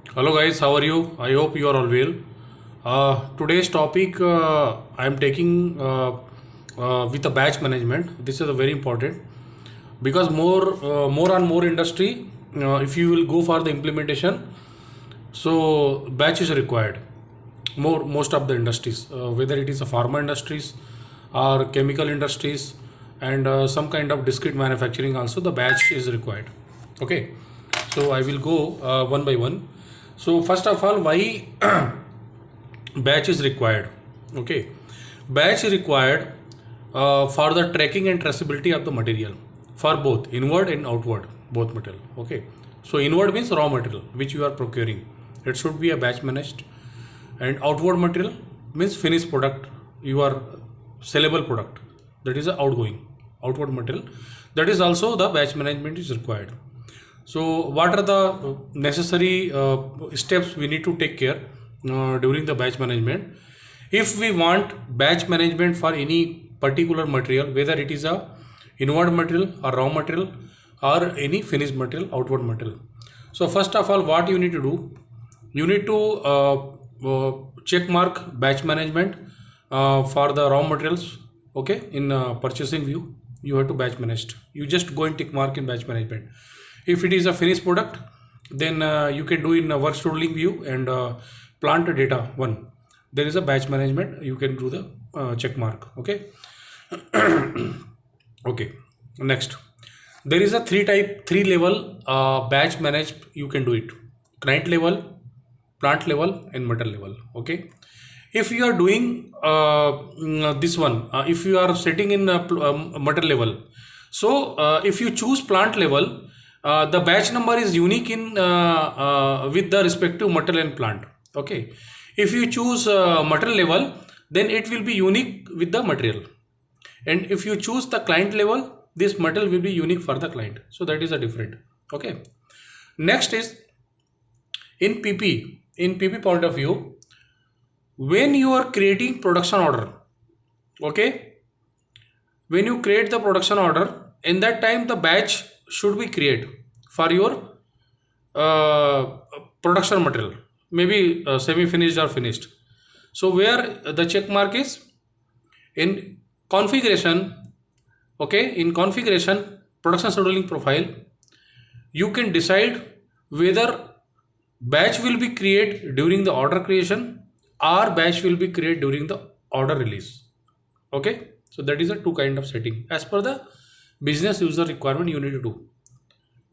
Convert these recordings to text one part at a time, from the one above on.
Hello guys, how are you? I hope you are all well. Today's topic I am taking with the batch management. This is a very important because more and more industry, if you will go for the implementation, so batch is required. Most of the industries, whether it is a pharma industries or chemical industries and some kind of discrete manufacturing, also the batch is required. Okay, so I will go one by one. So first of all, why batch is required? Okay, batch is required for the tracking and traceability of the material for both inward and outward, both material. Okay, so inward means raw material which you are procuring, it should be a batch managed, and outward material means finished product, your sellable product, that is a outgoing outward material, that is also the batch management is required. So what are the necessary steps we need to take care during the batch management? If we want batch management for any particular material, whether it is a inward material or raw material or any finished material, outward material. So first of all, what you need to do, you need to check mark batch management for the raw materials. Okay, in purchasing view, you have to batch managed. You just go and tick mark in batch management. If it is a finished product, then you can do in work scheduling view and plant data one. There is a batch management. You can do the check mark. Okay. Okay. Next, there is a three level batch managed. You can do it: client level, plant level, and metal level. Okay. If you are doing this one, if you are setting in metal level, so if you choose plant level, the batch number is unique in with the respective metal and plant. Okay, if you choose metal level, then it will be unique with the material, and if you choose the client level, this metal will be unique for the client. So that is a different. Okay, next is in PP point of view, when you are creating production order. Okay, when you create the production order, in that time the batch should be created for your production material, maybe semi finished or finished. So where the check mark is in configuration. Okay, in configuration production scheduling profile, you can decide whether batch will be created during the order creation or batch will be created during the order release. Okay, so that is a two kind of setting as per the business user requirement. You need to do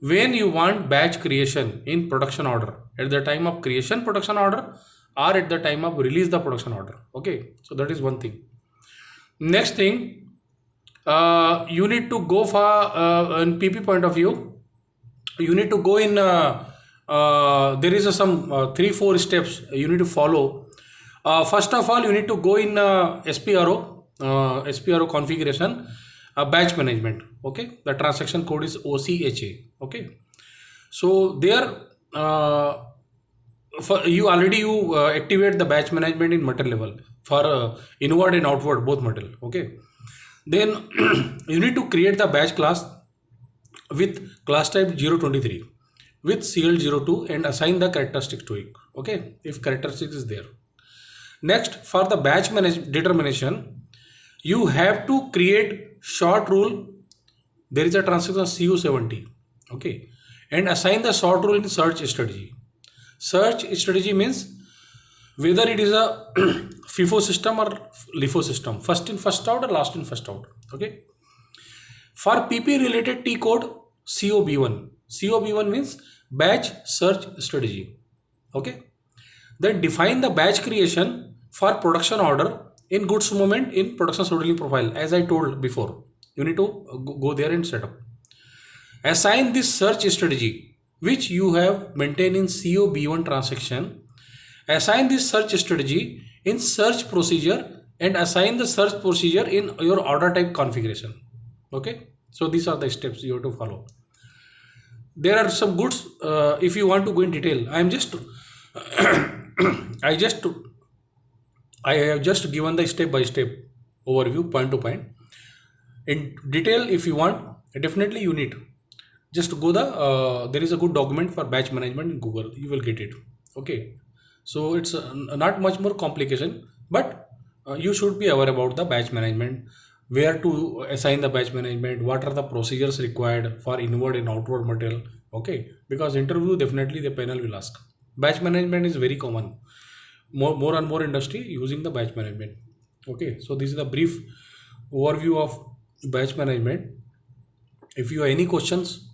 when you want batch creation in production order, at the time of creation production order or at the time of release the production order. Okay, so that is one thing. Next thing, you need to go for in PP point of view, you need to go in there is some 3-4 steps you need to follow. First of all, you need to go in SPRO configuration, batch management. Okay, the transaction code is OCHA. Okay, so there you activate the batch management in metal level for inward and outward both metal. Okay, then you need to create the batch class with class type 023 with CL02 and assign the characteristics to it. Okay, if characteristics is there. Next, for the batch determination, you have to create short rule. There is a transaction CU70. Okay, and assign the short rule in search strategy. Search strategy means whether it is a FIFO system or LIFO system, first in first out or last in first out. Okay, for PP related T code, COB1. COB1 means batch search strategy. Okay, then define the batch creation for production order in goods movement in production scheduling profile. As I told before, you need to go there and set up. Assign this search strategy which you have maintained in COB1 transaction. Assign this search strategy in search procedure and assign the search procedure in your order type configuration. Okay, so these are the steps you have to follow. There are some goods. If you want to go in detail, I am just I have just given the step by step overview, point to point. In detail, if you want, definitely you need just go there is a good document for batch management in Google, you will get it. Okay, so it's not much more complication, but you should be aware about the batch management, where to assign the batch management, what are the procedures required for inward and outward material. Okay, because interview definitely the panel will ask. Batch management is very common. More and more industry using the batch management. Okay, so this is the brief overview of batch management. If you have any questions,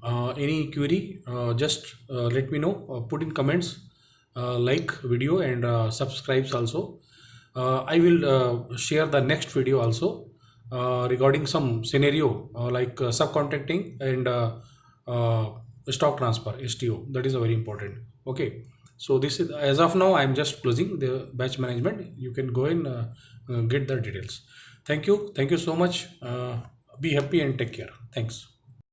any query, just let me know. Put in comments, like video and subscribes also. I will share the next video also regarding some scenario like subcontracting and stock transfer (STO). That is very important. Okay, so this is, as of now, I am just closing the batch management. You can go and get the details. Thank you so much. Be happy and take care. Thanks.